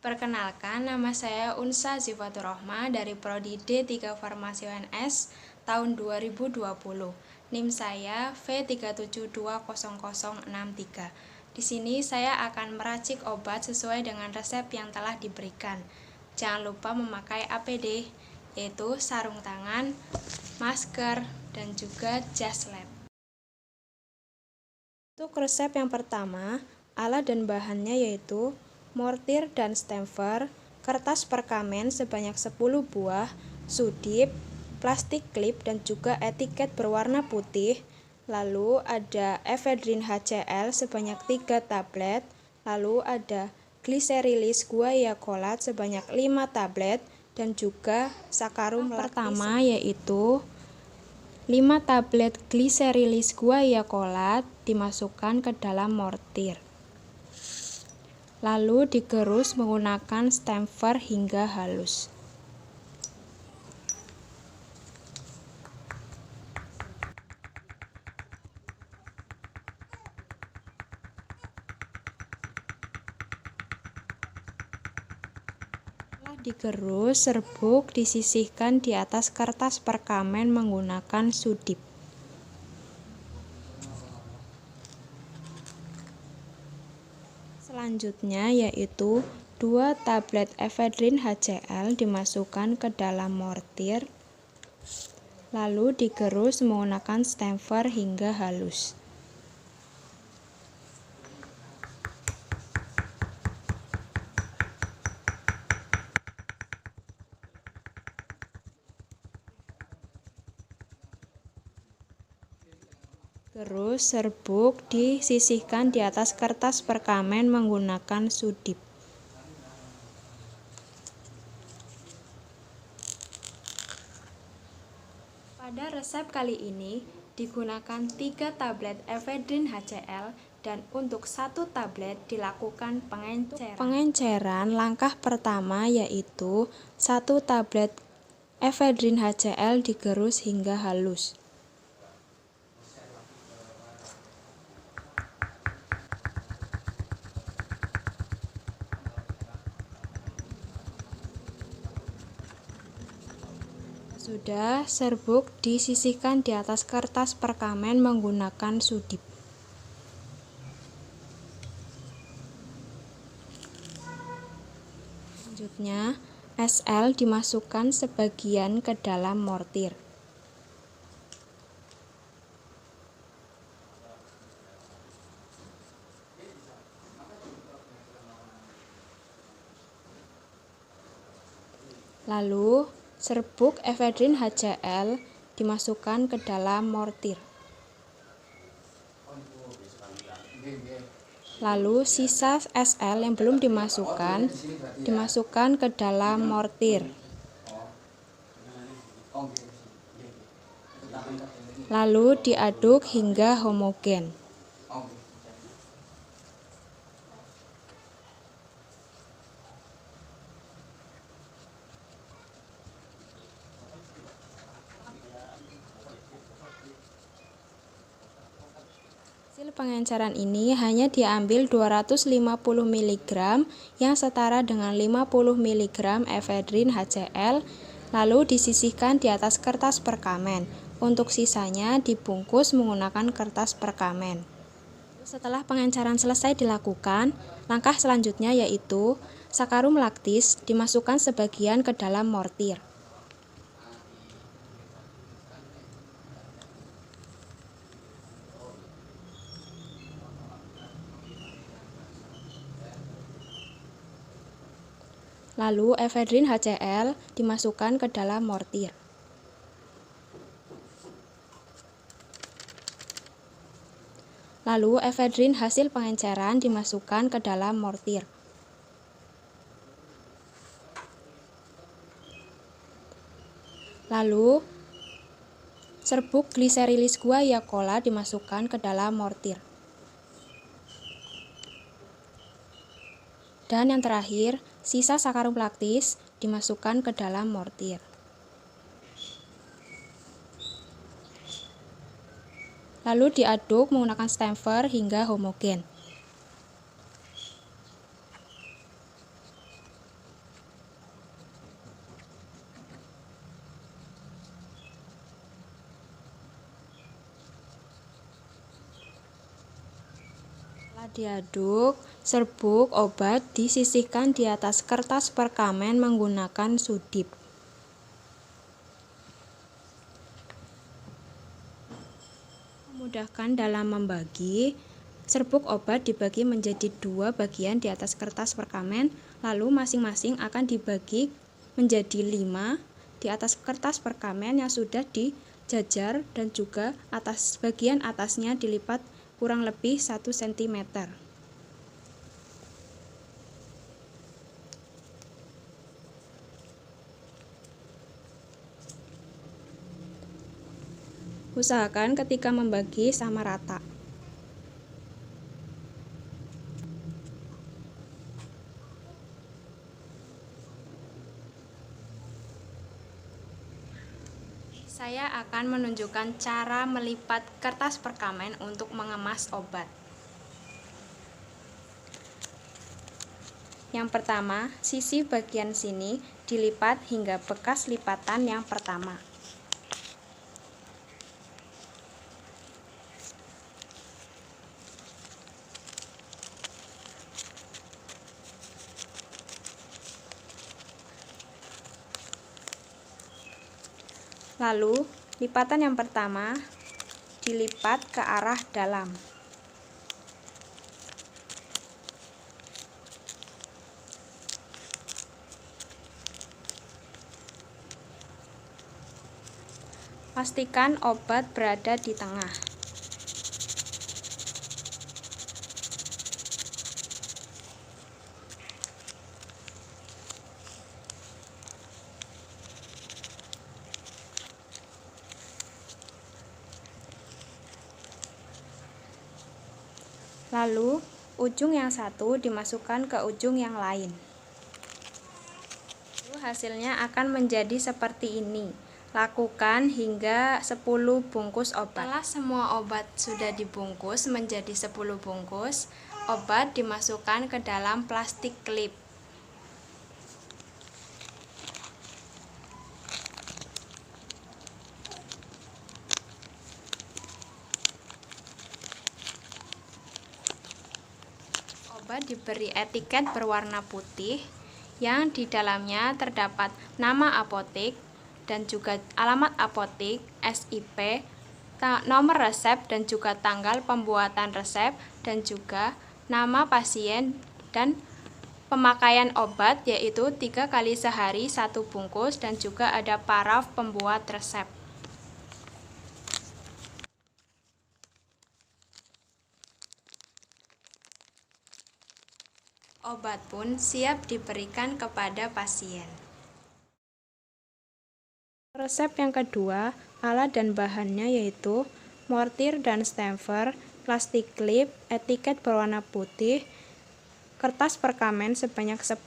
Perkenalkan, nama saya Unsa Zifatur Rohma dari Prodi D3 Farmasi UNS tahun 2020. NIM saya V3720063. Di sini saya akan meracik obat sesuai dengan resep yang telah diberikan. Jangan lupa memakai APD, yaitu sarung tangan, masker, dan juga jas lab. Untuk resep yang pertama, alat dan bahannya yaitu mortir dan stemper, kertas perkamen sebanyak 10 buah, sudip, plastik klip, dan juga etiket berwarna putih. Lalu ada efedrin HCl sebanyak 3 tablet, lalu ada glycerilis guaiacolat sebanyak 5 tablet, dan juga sakarum pertama yaitu 5 tablet glycerilis guaiacolat dimasukkan ke dalam mortir. Lalu digerus menggunakan stemper hingga halus. Setelah digerus, serbuk disisihkan di atas kertas perkamen menggunakan sudip. Selanjutnya yaitu 2 tablet efedrin HCl dimasukkan ke dalam mortir, lalu digerus menggunakan stemper hingga halus. Terus serbuk disisihkan di atas kertas perkamen menggunakan sudip. Pada resep kali ini digunakan 3 tablet efedrin HCl dan untuk 1 tablet dilakukan pengenceran. Pengenceran langkah pertama yaitu 1 tablet efedrin HCl digerus hingga halus. Sudah, serbuk disisihkan di atas kertas perkamen menggunakan sudip. Selanjutnya, SL dimasukkan sebagian ke dalam mortir. Lalu, serbuk efedrin HCl dimasukkan ke dalam mortir. Lalu, sisa SL yang belum dimasukkan ke dalam mortir. Lalu diaduk hingga homogen. Hasil pengenceran ini hanya diambil 250 mg yang setara dengan 50 mg efedrin HCl, lalu disisihkan di atas kertas perkamen. Untuk sisanya dibungkus menggunakan kertas perkamen. Setelah pengenceran selesai dilakukan, langkah selanjutnya yaitu sakarum laktis dimasukkan sebagian ke dalam mortir. Lalu efedrin HCl dimasukkan ke dalam mortir. Lalu efedrin hasil pengenceran dimasukkan ke dalam mortir. Lalu serbuk glycerilis guaiacolat dimasukkan ke dalam mortir. Dan yang terakhir, sisa sakarum laktis dimasukkan ke dalam mortir. Lalu diaduk menggunakan stemper hingga homogen. Diaduk, serbuk obat disisihkan di atas kertas perkamen menggunakan sudip. Memudahkan dalam membagi, serbuk obat dibagi menjadi 2 bagian di atas kertas perkamen, lalu masing-masing akan dibagi menjadi 5 di atas kertas perkamen yang sudah dijajar dan juga bagian atasnya dilipat kurang lebih 1 cm. Usahakan ketika membagi sama rata. Saya akan menunjukkan cara melipat kertas perkamen untuk mengemas obat. Yang pertama, sisi bagian sini dilipat hingga bekas lipatan yang pertama. Lalu, lipatan yang pertama dilipat ke arah dalam. Pastikan obat berada di tengah. Lalu, ujung yang satu dimasukkan ke ujung yang lain. Lalu hasilnya akan menjadi seperti ini. Lakukan hingga 10 bungkus obat. Setelah semua obat sudah dibungkus menjadi 10 bungkus, obat dimasukkan ke dalam plastik klip. Obat diberi etiket berwarna putih yang di dalamnya terdapat nama apotek dan juga alamat apotek, SIP, nomor resep dan juga tanggal pembuatan resep dan juga nama pasien dan pemakaian obat, yaitu 3 kali sehari 1 bungkus dan juga ada paraf pembuat resep. Obat pun siap diberikan kepada pasien. Resep yang kedua, alat dan bahannya yaitu mortir dan stemper, plastik klip, etiket berwarna putih, kertas perkamen sebanyak 10,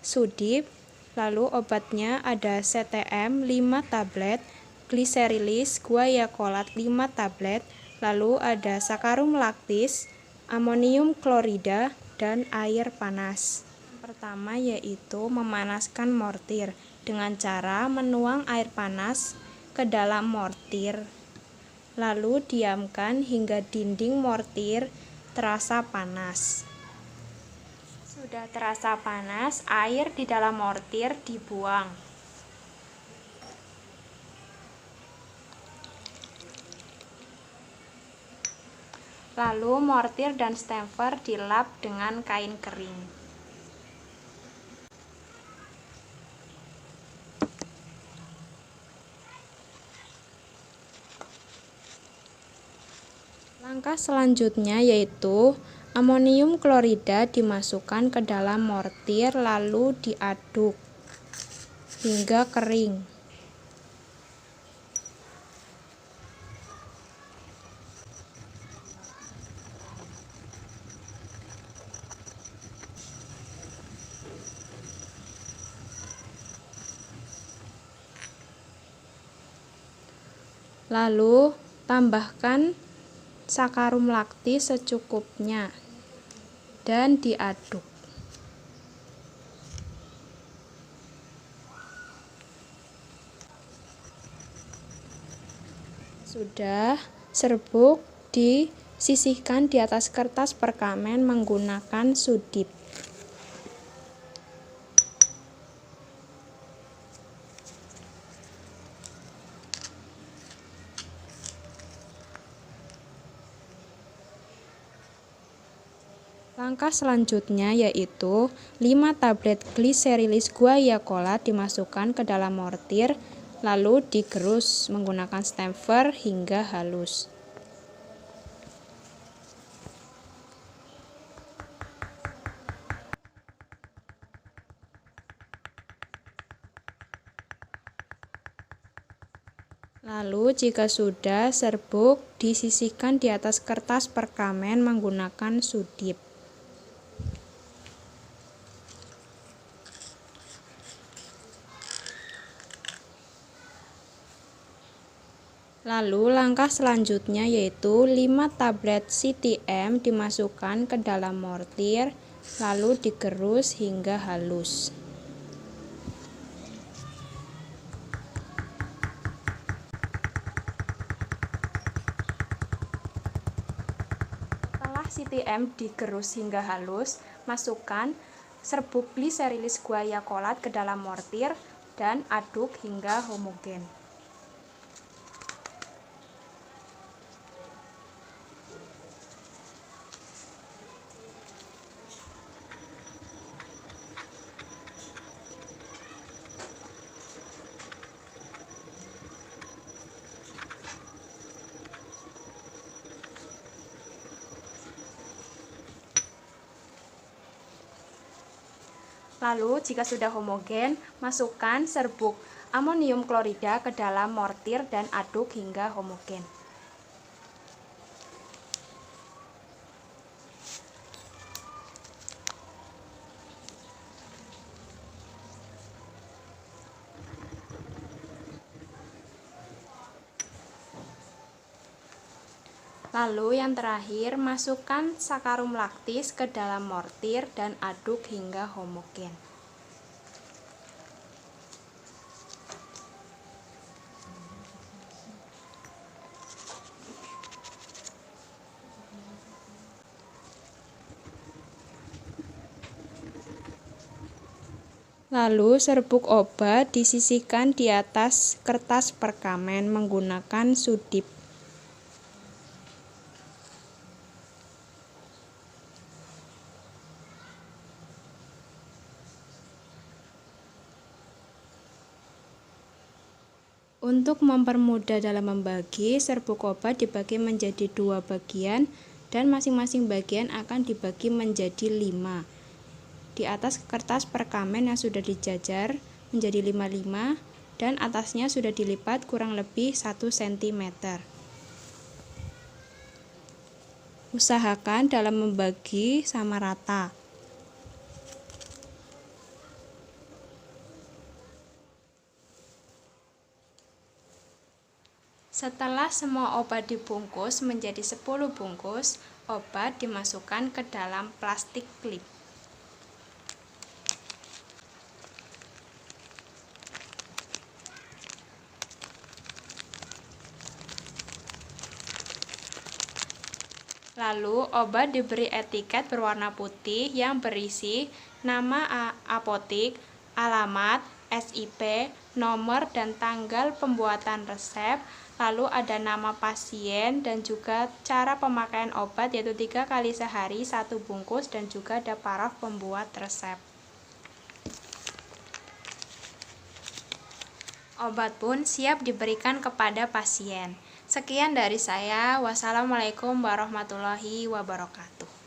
sudip, lalu obatnya ada CTM 5 tablet, gliserilis guaiacolat 5 tablet, lalu ada sakarum laktis, amonium klorida, dan air panas. Yang pertama yaitu memanaskan mortir dengan cara menuang air panas ke dalam mortir, lalu diamkan hingga dinding mortir terasa panas. Sudah terasa panas, air di dalam mortir dibuang. Lalu mortir dan stemper dilap dengan kain kering. Langkah selanjutnya yaitu amonium klorida dimasukkan ke dalam mortir lalu diaduk hingga kering. Lalu tambahkan sakarum laktis secukupnya dan diaduk. Sudah, serbuk Sisihkan di atas kertas perkamen menggunakan sudip. Langkah selanjutnya yaitu 5 tablet glycerilis guaiacolat dimasukkan ke dalam mortir, lalu digerus menggunakan stemper hingga halus. Lalu jika sudah serbuk, disisihkan di atas kertas perkamen menggunakan sudip. Lalu langkah selanjutnya yaitu 5 tablet CTM dimasukkan ke dalam mortir, lalu digerus hingga halus. Setelah CTM digerus hingga halus, masukkan serbuk glycerilis guaiacolat ke dalam mortir dan aduk hingga homogen. Lalu jika sudah homogen, masukkan serbuk amonium klorida ke dalam mortir dan aduk hingga homogen. Lalu yang terakhir, masukkan sakarum laktis ke dalam mortir dan aduk hingga homogen. Lalu serbuk obat disisihkan di atas kertas perkamen menggunakan sudip. Untuk mempermudah dalam membagi, serbuk obat dibagi menjadi 2 bagian dan masing-masing bagian akan dibagi menjadi 5. Di atas kertas perkamen yang sudah dijajar menjadi 5-5 dan atasnya sudah dilipat kurang lebih 1 cm. Usahakan dalam membagi sama rata. Setelah semua obat dibungkus menjadi 10 bungkus, obat dimasukkan ke dalam plastik klip. Lalu obat diberi etiket berwarna putih yang berisi nama apotik, alamat, SIP, nomor dan tanggal pembuatan resep, lalu ada nama pasien dan juga cara pemakaian obat yaitu 3 kali sehari 1 bungkus dan juga ada paraf pembuat resep. Obat pun siap diberikan kepada pasien. Sekian dari saya. Wassalamualaikum warahmatullahi wabarakatuh.